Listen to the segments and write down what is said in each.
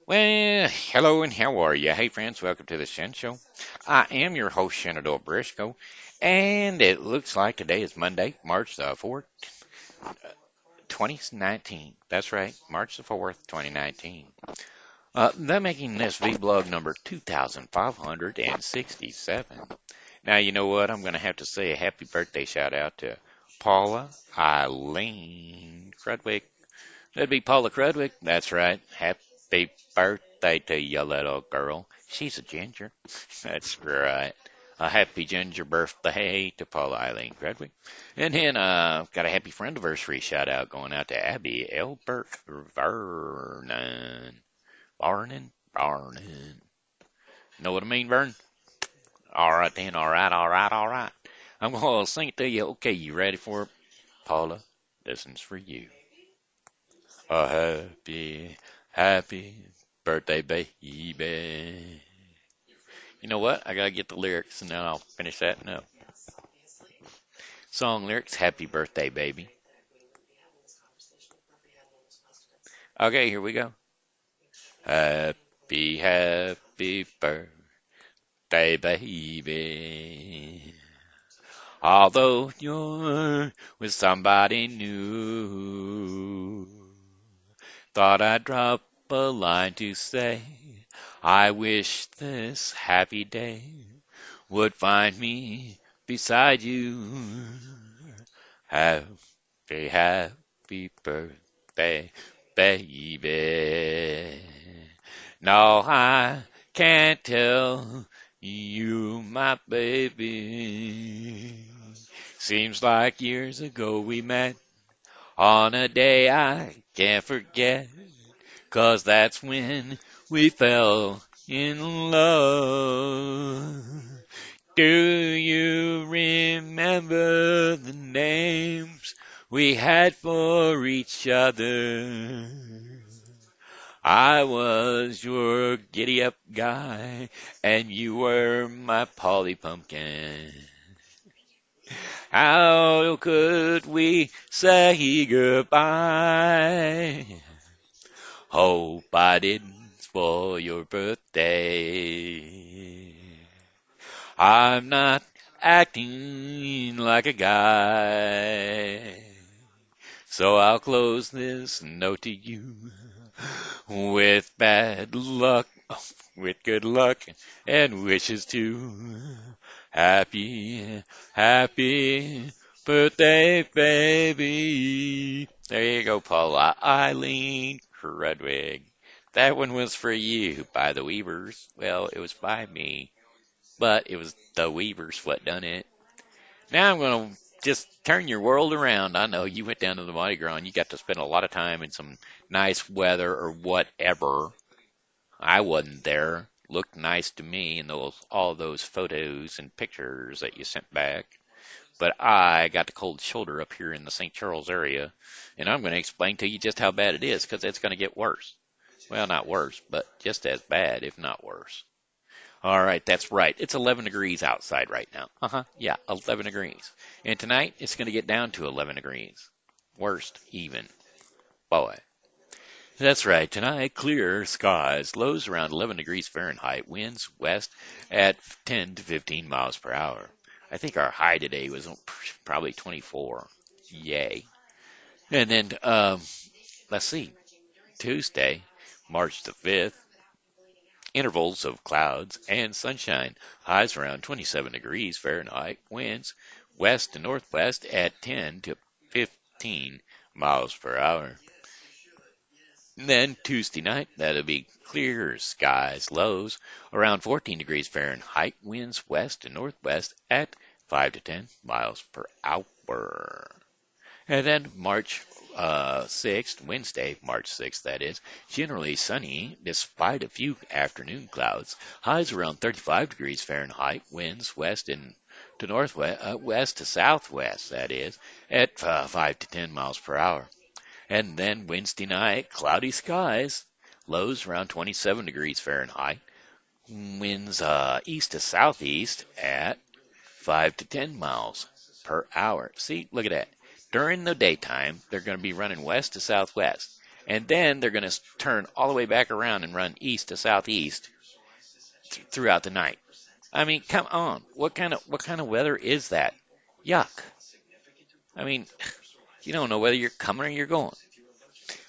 Well, hello and how are you? Hey, friends, welcome to the Shen Show. I am your host, Shenador Briscoe, and it looks like today is Monday, March the 4th, 2019. That's right, March the 4th, 2019. They're making this vlog number 2567. Now, you know what? I'm going to have to say a happy birthday shout out to Paula Eileen Krudwig. That'd be Paula Krudwig. That's right. Happy birthday to you, little girl. She's a ginger. That's right. A happy ginger birthday to Paula Eileen Krudwig. And then got a happy friend anniversary shout out going out to Abby L Burke-Varnon. Varnon. Know what I mean, Vern? All right then. All right. I'm going to sing it to you. Okay, you ready for it? Paula, this one's for you. A happy birthday, baby. You know what? I gotta get the lyrics and then I'll finish that up. Song lyrics, happy birthday, baby. Okay, here we go. Happy birthday, baby. Although you're with somebody new, thought I'd drop a line to say, I wish this happy day would find me beside you. Happy birthday, baby. No, I can't tell you, my baby. Seems like years ago we met on a day I can't forget. 'Cause that's when we fell in love. Do you remember the names we had for each other? I was your giddy up guy, and you were my Polly Pumpkin. How could we say goodbye? Hope I didn't spoil your birthday. I'm not acting like a guy. So I'll close this note to you with bad luck, with good luck and wishes too. Happy birthday, baby. There you go, Paula Eileen Krudwig. That one was for you by the Weavers. Well, it was by me, but it was the Weavers what done it. Now I'm going to just turn your world around. I know you went down to the Mardi Gras and you got to spend a lot of time in some nice weather or whatever. I wasn't there. Looked nice to me in all those photos and pictures that you sent back. But I got the cold shoulder up here in the St. Charles area, and I'm going to explain to you just how bad it is because it's going to get worse. Well, not worse, but just as bad, if not worse. All right, that's right. It's 11 degrees outside right now. Yeah, 11 degrees. And tonight, it's going to get down to 11 degrees. Worst, even. Boy. That's right. Tonight, clear skies, lows around 11 degrees Fahrenheit, winds west at 10 to 15 miles per hour. I think our high today was probably 24. Yay. And then, let's see, Tuesday, March the 5th, intervals of clouds and sunshine, highs around 27 degrees Fahrenheit, winds west to northwest at 10 to 15 miles per hour. And then Tuesday night, that'll be clear skies, lows around 14 degrees Fahrenheit, winds west to northwest at 5 to 10 miles per hour. And then March 6th, Wednesday, March 6th, that is, generally sunny despite a few afternoon clouds. Highs around 35 degrees Fahrenheit, winds west and to northwest, west to southwest, that is, at 5 to 10 miles per hour. And then Wednesday night, cloudy skies, lows around 27 degrees Fahrenheit, winds east to southeast at 5 to 10 miles per hour. See, look at that. During the daytime, they're going to be running west to southwest. And then they're going to turn all the way back around and run east to southeast throughout the night. I mean, come on. What kind of weather is that? Yuck. I mean, you don't know whether you're coming or you're going.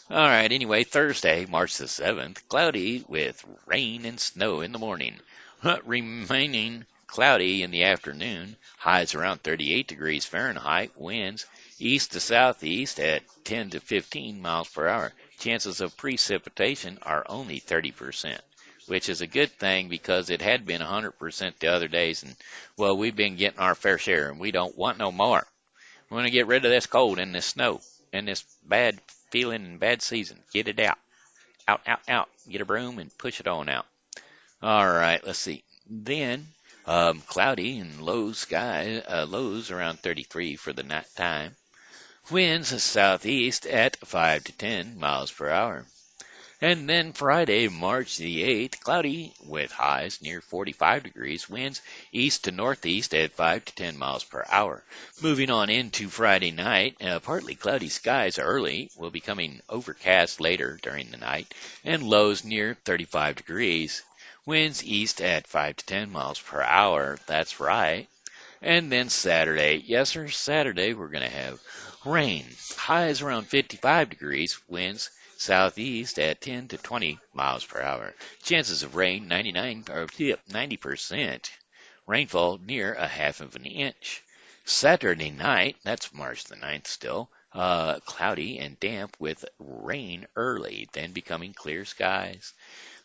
All right, anyway, Thursday, March the 7th, cloudy with rain and snow in the morning. Remaining cloudy in the afternoon. Highs around 38 degrees Fahrenheit. Winds east to southeast at 10 to 15 miles per hour. Chances of precipitation are only 30%, which is a good thing because it had been 100% the other days. And, well, we've been getting our fair share, and we don't want no more. We want to get rid of this cold and this snow and this bad feeling and bad season. Get it out. Out, out, out. Get a broom and push it on out. All right, let's see. Then, cloudy and low sky, lows around 33 for the night time. Winds southeast at 5 to 10 miles per hour. And then Friday, March the 8th, cloudy with highs near 45 degrees, winds east to northeast at 5 to 10 miles per hour. Moving on into Friday night, partly cloudy skies early, will be becoming overcast later during the night, and lows near 35 degrees. Winds east at 5 to 10 miles per hour, that's right. And then Saturday, yes sir, Saturday we're going to have rain. Highs around 55 degrees, winds southeast at 10 to 20 miles per hour. Chances of rain 90%. Rainfall near a half of an inch. Saturday night, that's March the 9th still, cloudy and damp with rain early, then becoming clear skies.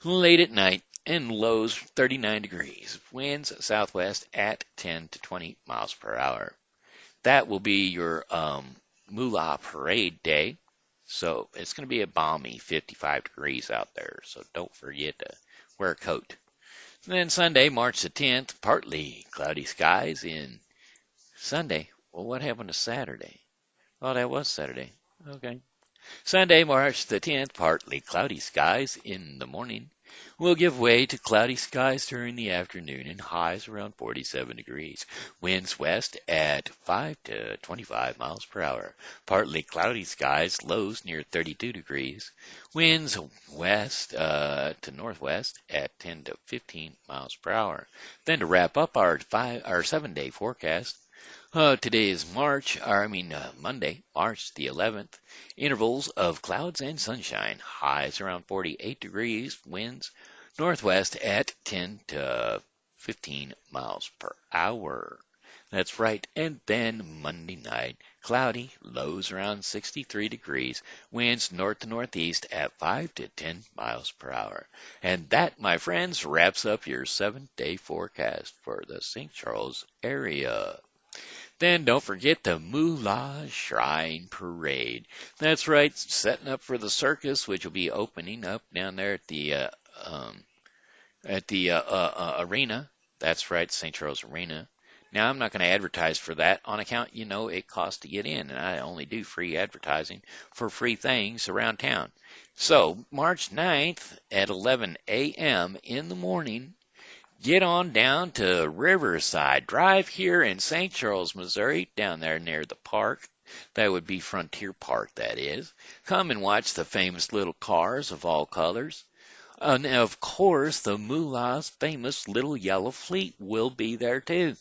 Late at night, and lows 39 degrees. Winds southwest at 10 to 20 miles per hour. That will be your Moolah Parade Day. So it's going to be a balmy 55 degrees out there. So don't forget to wear a coat. Then Sunday, March the 10th, partly cloudy skies in Sunday. Well, what happened to Saturday? Oh, that was Saturday. Okay. Sunday, March the 10th, partly cloudy skies in the morning. Will give way to cloudy skies during the afternoon and highs around 47 degrees. Winds west at 5 to 25 miles per hour. Partly cloudy skies, lows near 32 degrees. Winds west to northwest at 10 to 15 miles per hour. Then to wrap up our 7-day forecast, today is Monday, March the 11th. Intervals of clouds and sunshine. Highs around 48 degrees. Winds northwest at 10 to 15 miles per hour. That's right. And then Monday night, cloudy, lows around 63 degrees. Winds north to northeast at 5 to 10 miles per hour. And that, my friends, wraps up your 7-day forecast for the St. Charles area. Then don't forget the Moolah Shrine Parade. That's right, setting up for the circus, which will be opening up down there at the arena. That's right, St. Charles Arena. Now, I'm not going to advertise for that on account, it costs to get in, and I only do free advertising for free things around town. So, March 9th at 11 a.m. in the morning, get on down to Riverside Drive here in St. Charles, Missouri, down there near the park. That would be Frontier Park, that is. Come and watch the famous little cars of all colors. And, of course, the Moolah's famous little yellow fleet will be there, too.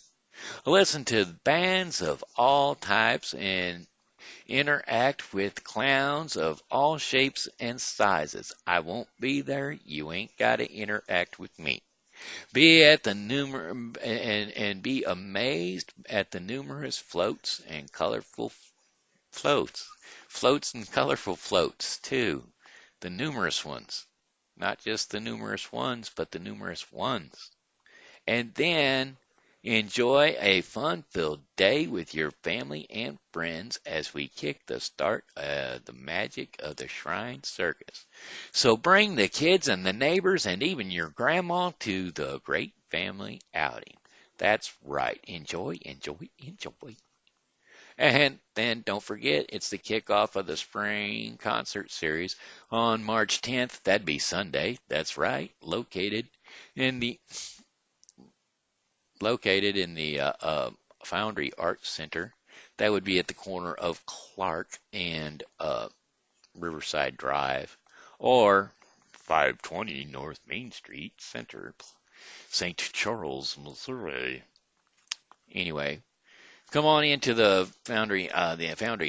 Listen to bands of all types and interact with clowns of all shapes and sizes. I won't be there. You ain't got to interact with me. Be at the and be amazed at the numerous floats and colorful floats and colorful floats too. The numerous ones, not just the numerous ones, but the numerous ones. And then enjoy a fun-filled day with your family and friends as we kick the start of the magic of the Shrine Circus. So bring the kids and the neighbors and even your grandma to the great family outing. That's right. Enjoy, enjoy, enjoy. And then don't forget, it's the kickoff of the spring concert series on March 10th. That'd be Sunday. That's right. Located in the Foundry Arts Center. That would be at the corner of Clark and Riverside Drive, or 520 North Main Street, Center, St. Charles, Missouri. Anyway, come on into the Foundry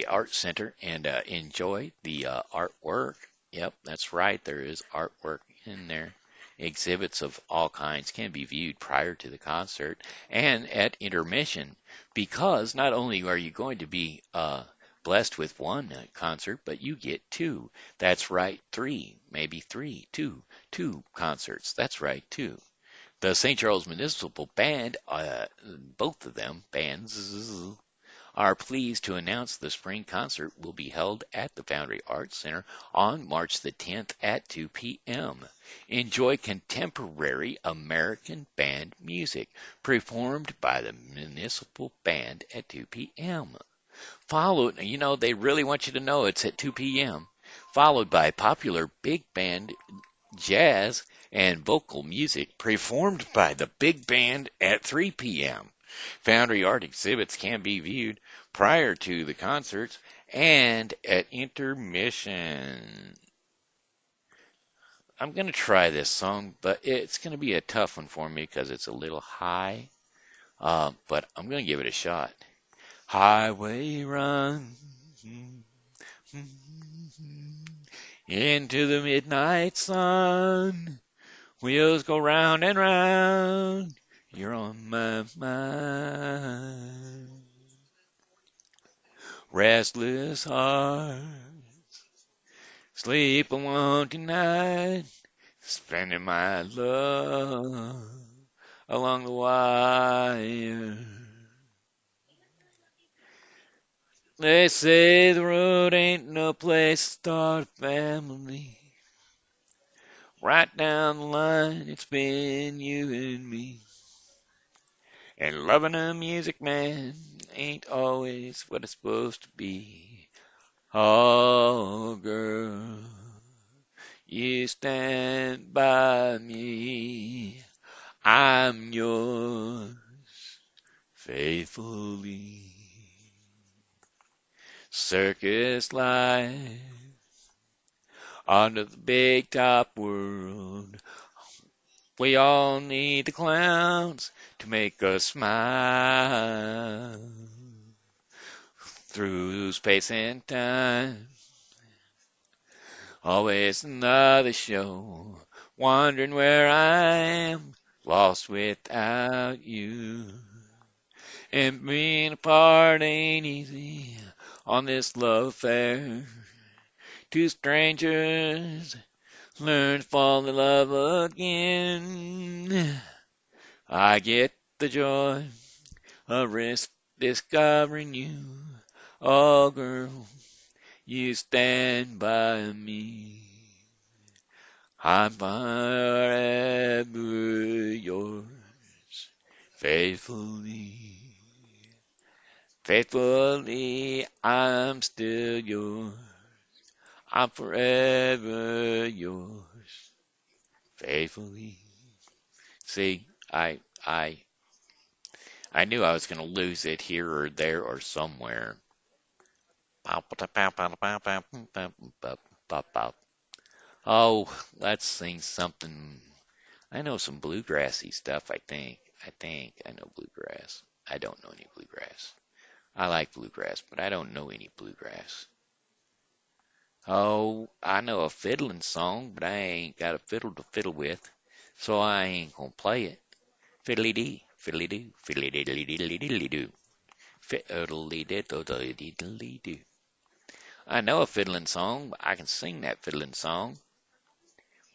Art Center, and enjoy the artwork. Yep, that's right. There is artwork in there. Exhibits of all kinds can be viewed prior to the concert and at intermission, because not only are you going to be blessed with one concert, but you get two. That's right, three, maybe three, two concerts. That's right, two. The St. Charles Municipal Band, both of them, bands, are pleased to announce the spring concert will be held at the Foundry Arts Center on March the 10th at 2 p.m. Enjoy contemporary American band music performed by the Municipal Band at 2 p.m. Followed, they really want you to know it's at 2 p.m. Followed by popular big band jazz and vocal music performed by the big band at 3 p.m. Foundry art exhibits can be viewed prior to the concerts and at intermission. I'm going to try this song, but it's going to be a tough one for me because it's a little high, but I'm going to give it a shot. Highway run into the midnight sun. Wheels go round and round. You're on my mind. Restless heart. Sleep alone tonight. Spending my love along the wire. They say the road ain't no place to start a family. Right down the line, it's been you and me. And loving a music man ain't always what it's supposed to be. Oh, girl, you stand by me. I'm yours faithfully. Circus life under the big top world. We all need the clowns to make us smile. Through space and time, always another show. Wondering where I am, lost without you. And being apart ain't easy on this love affair. Two strangers learn to fall in love again. I get the joy of discovering you. Oh, girl, you stand by me. I'm forever yours, faithfully. Faithfully, I'm still yours. I'm forever yours, faithfully. See, I knew I was going to lose it here or there or somewhere. Oh, let's sing something. I know some bluegrassy stuff, I think. I know bluegrass. I don't know any bluegrass. I like bluegrass, but I don't know any bluegrass. Oh, I know a fiddling song, but I ain't got a fiddle to fiddle with, so I ain't gonna play it. Fiddly-dee, fiddly-doo, fiddly-diddly-diddly-diddly-doo. Fiddly-diddly-diddly-doo. I know a fiddling song. I can sing that fiddling song.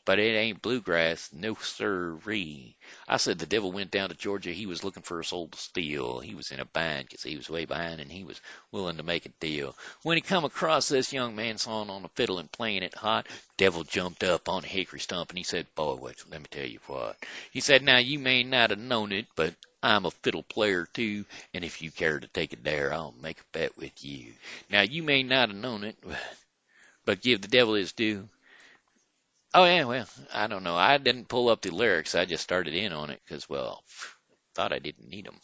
But it ain't bluegrass, no sirree. I said the devil went down to Georgia. He was looking for a soul to steal. He was in a bind 'cause he was way behind and he was willing to make a deal. When he come across this young man sawing on the fiddle and playing it hot, devil jumped up on a hickory stump and he said, "Boy, let me tell you what." He said, "Now you may not have known it, but I'm a fiddle player too, and if you care to take a dare, I'll make a bet with you. Now you may not have known it, but give the devil his due." Oh, yeah, well, I don't know. I didn't pull up the lyrics. I just started in on it because, well, thought I didn't need them.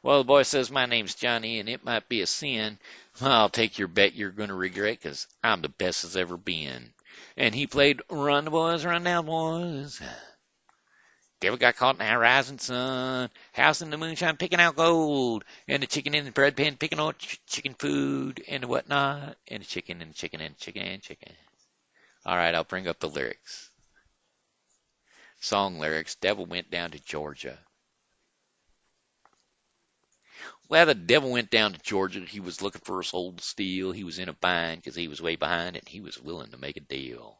Well, the boy says, my name's Johnny, and it might be a sin. I'll take your bet you're going to regret, 'cause I'm the best as ever been. And he played Run the Boys, Run Down Boys. Devil got caught in the rising sun, house in the moonshine picking out gold, and the chicken in the bread pan picking out chicken food and whatnot, and the chicken and the chicken and chicken and chicken. All right, I'll bring up the lyrics. Song lyrics, Devil went down to Georgia. Well, the devil went down to Georgia. He was looking for a soul to steal. He was in a bind because he was way behind, and he was willing to make a deal.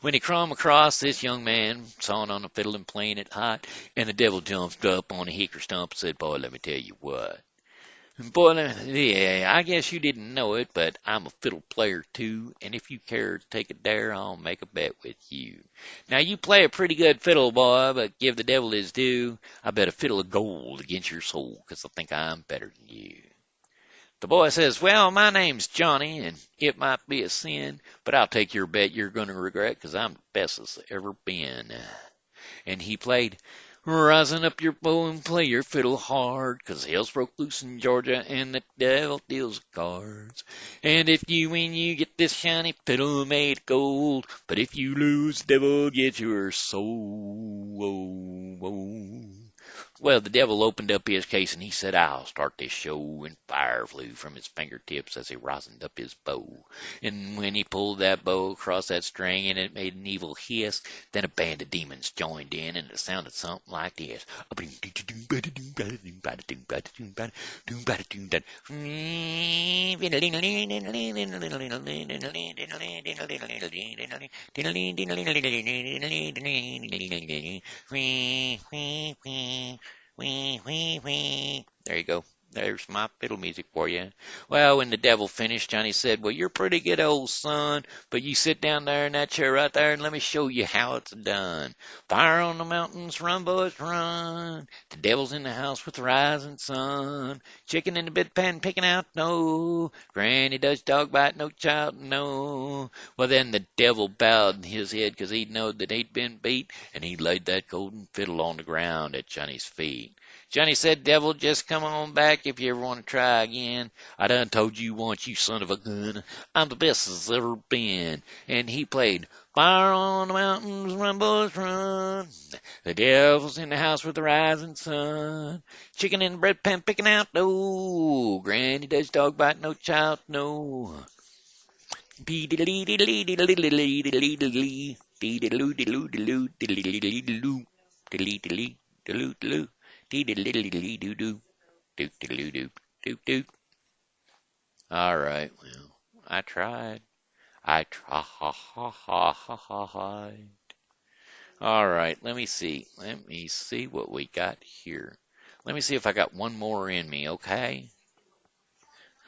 When he come across this young man, sawing on a fiddle and playing it hot, and the devil jumped up on a hickory stump and said, boy, let me tell you what. Boy, yeah, I guess you didn't know it, but I'm a fiddle player too, and if you care to take a dare, I'll make a bet with you. Now, you play a pretty good fiddle, boy, but give the devil his due. I bet a fiddle of gold against your soul, 'cause I think I'm better than you. The boy says, well, my name's Johnny, and it might be a sin, but I'll take your bet you're going to regret, 'cause I'm the best that's ever been. And he played, rising up your bow and play your fiddle hard, 'cause hell's broke loose in Georgia and the devil deals cards. And if you win, you get this shiny fiddle made of gold, but if you lose, the devil gets your soul. Whoa, whoa. Well, the devil opened up his case and he said, I'll start this show, and fire flew from his fingertips as he rosined up his bow. And when he pulled that bow across that string and it made an evil hiss, then a band of demons joined in and it sounded something like this. There you go. There's my fiddle music for you. Well, when the devil finished, Johnny said, well, you're pretty good, old son, but you sit down there in that chair right there and let me show you how it's done. Fire on the mountains, run, boys, run. The devil's in the house with the rising sun. Chicken in the bedpan picking out no. Granny does dog bite, no child, no. Well, then the devil bowed his head 'cause he knowed that he'd been beat, and he laid that golden fiddle on the ground at Johnny's feet. Johnny said, devil, just come on back if you ever want to try again. I done told you once, you son of a gun, I'm the best as ever been. And he played, fire on the mountains, run, boys, run. The devil's in the house with the rising sun. Chicken in the bread pan picking out no. Granny does dog bite, no child, no. All right, well, I tried. All right, let me see. Let me see what we got here. Let me see if I got one more in me, okay?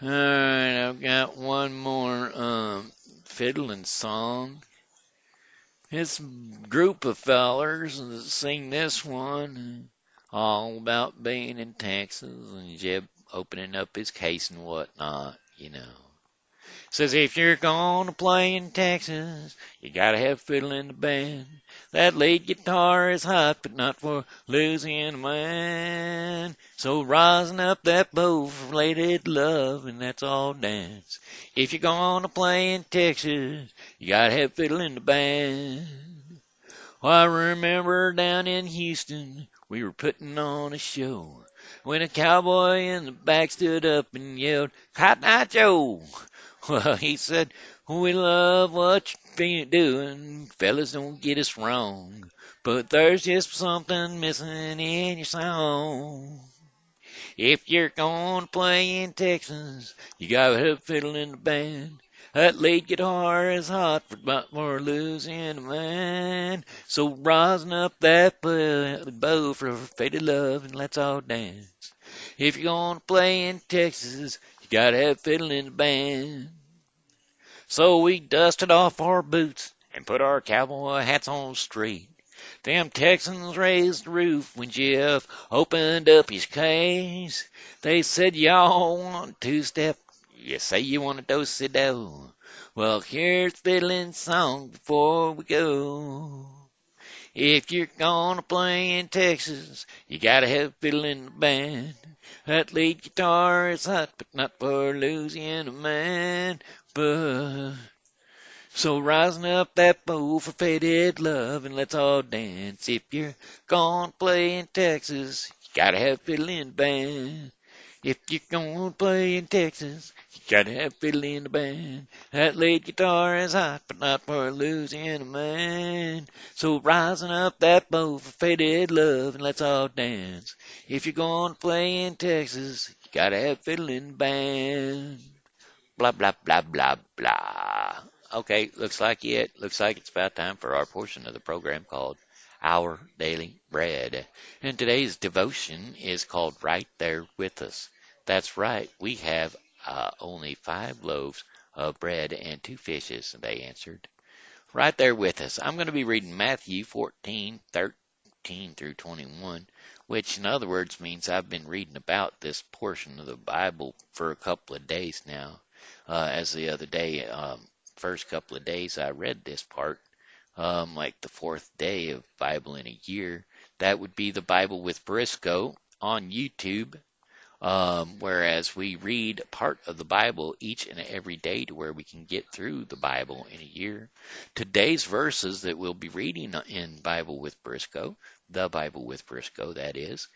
All right, I've got one more fiddling song. It's a group of fellers that sing this one, all about being in Texas and Jeb opening up his case and whatnot, you know. Says if you're gonna play in Texas, you gotta have fiddle in the band. That lead guitar is hot, but not for Louisiana man. So rosin up that bow for lady love, and that's all dance. If you're gonna play in Texas, you gotta have fiddle in the band. Well, I remember down in Houston, we were putting on a show, when a cowboy in the back stood up and yelled, Cotton Eye Joe! Well, he said, we love what you're doing, fellas, don't get us wrong, but there's just something missing in your song. If you're gonna play in Texas, you gotta have fiddle in the band. That lead guitar is hot for Louisiana man. So rosin up that bow for faded love and let's all dance. If you're gonna play in Texas, you gotta have fiddle in the band. So we dusted off our boots and put our cowboy hats on straight. Them Texans raised the roof when Jeff opened up his case. They said, y'all want two-step? You say you want a do-si-do. Well, here's fiddling song before we go. If you're gonna play in Texas, you gotta have fiddle in the band. That lead guitar is hot, but not for a Louisiana man. But so rising up that bow for faded love and let's all dance. If you're gonna play in Texas, you gotta have fiddle in the band. If you're gonna play in Texas, you gotta have fiddle in the band. That lead guitar is hot, but not for a Louisiana man. So rising up that bow for faded love and let's all dance. If you're gonna play in Texas, you gotta have fiddle in the band. Blah, blah, blah, blah, blah. Okay, looks like it. Looks like it's about time for our portion of the program called Our Daily Bread. And today's devotion is called Right There With Us. That's right, we have only 5 loaves of bread and 2 fishes, they answered. Right there with us. I'm going to be reading Matthew 14:13 through 21, which in other words means I've been reading about this portion of the Bible for a couple of days now. As the other day, first couple of days I read this part, like the 4th day of Bible in a year. That would be the Bible with Briscoe on YouTube. Whereas we read part of the Bible each and every day to where we can get through the Bible in a year. Today's verses that we'll be reading in Bible with Briscoe, the Bible with Briscoe, that is,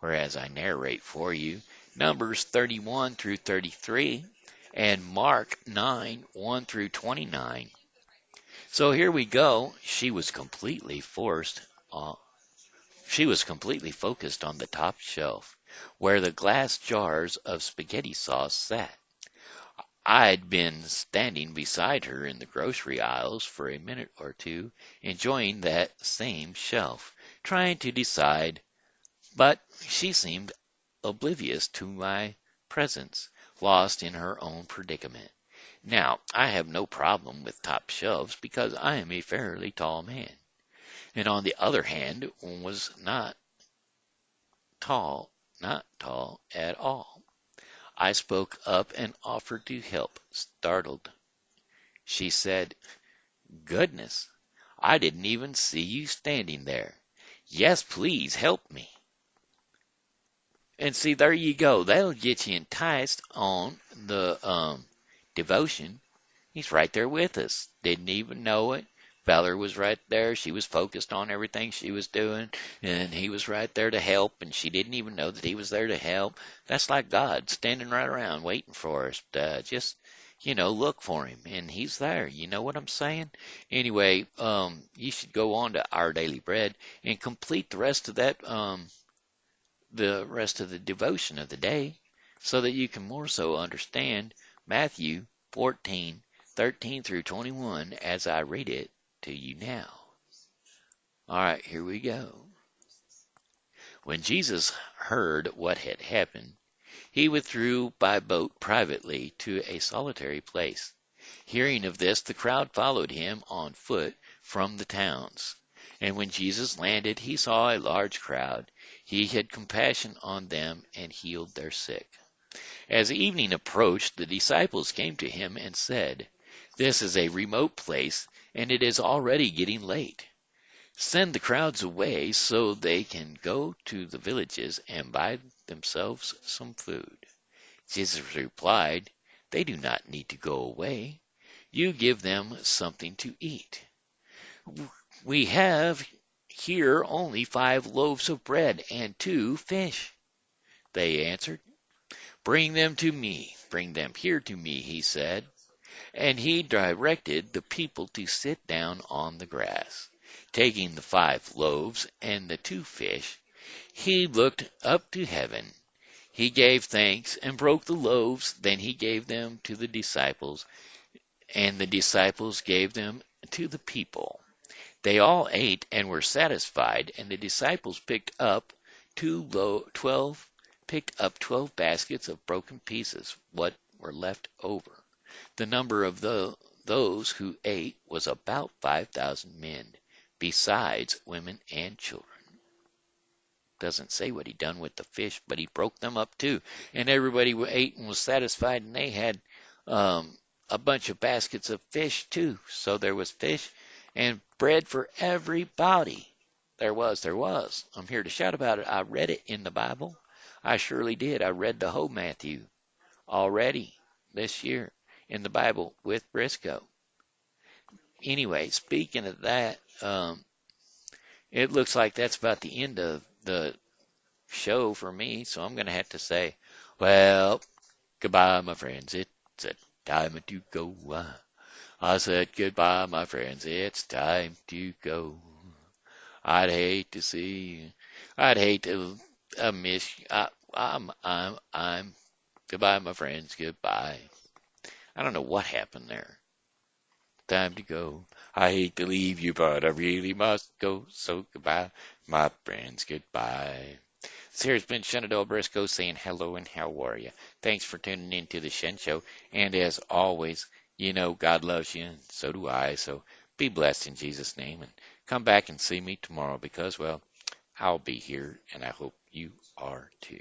whereas I narrate for you, Numbers 31 through 33 and Mark 9, 1 through 29. So here we go. She was completely focused on the top shelf, where the glass jars of spaghetti sauce sat. I'd been standing beside her in the grocery aisles for a minute or two, enjoying that same shelf, trying to decide, but she seemed oblivious to my presence, lost in her own predicament. Now, I have no problem with top shelves because I am a fairly tall man, and on the other hand, was not tall at all. I spoke up and offered to help, startled. She said, "Goodness, I didn't even see you standing there. Yes, please help me." And see, there you go. That'll get you enticed on the devotion. He's right there with us. Didn't even know it. Feller was right there. She was focused on everything she was doing, and he was right there to help, and she didn't even know that he was there to help. That's like God standing right around waiting for us. Just, look for him, and he's there. You know what I'm saying? Anyway, you should go on to Our Daily Bread and complete the rest of that, the rest of the devotion of the day, so that you can more so understand Matthew 14:13 through 21 as I read it to you now. All right, here we go. When Jesus heard what had happened, he withdrew by boat privately to a solitary place. Hearing of this, the crowd followed him on foot from the towns. And when Jesus landed, he saw a large crowd. He had compassion on them and healed their sick. As evening approached, the disciples came to him and said, "This is a remote place, and it is already getting late. Send the crowds away so they can go to the villages and buy themselves some food." Jesus replied, "They do not need to go away. You give them something to eat." "We have here only 5 loaves of bread and 2 fish," they answered. "Bring them to me. Bring them here to me," he said. And he directed the people to sit down on the grass. Taking the 5 loaves and the 2 fish, he looked up to heaven. He gave thanks and broke the loaves. Then he gave them to the disciples, and the disciples gave them to the people. They all ate and were satisfied, and the disciples picked up 12 baskets of broken pieces, what were left over. The number of those who ate was about 5,000 men, besides women and children. Doesn't say what he done with the fish, but he broke them up too. And everybody ate and was satisfied, and they had a bunch of baskets of fish too. So there was fish and bread for everybody. There was. I'm here to shout about it. I read it in the Bible. I surely did. I read the whole Matthew already this year in the Bible with Briscoe. Anyway, speaking of that, it looks like that's about the end of the show for me, so I'm going to have to say, well, goodbye, my friends. It's a time to go. I said goodbye, my friends. It's time to go. I'd hate to see you. I'd hate to miss you. I'm. Goodbye, my friends. Goodbye. I don't know what happened there. Time to go. I hate to leave you, but I really must go. So goodbye, my friends. Goodbye. So here's been Shenandoah Briscoe saying hello and how are you? Thanks for tuning in to the Shen Show. And as always, you know God loves you, and so do I. So be blessed in Jesus' name, and come back and see me tomorrow because, well, I'll be here, and I hope you are too.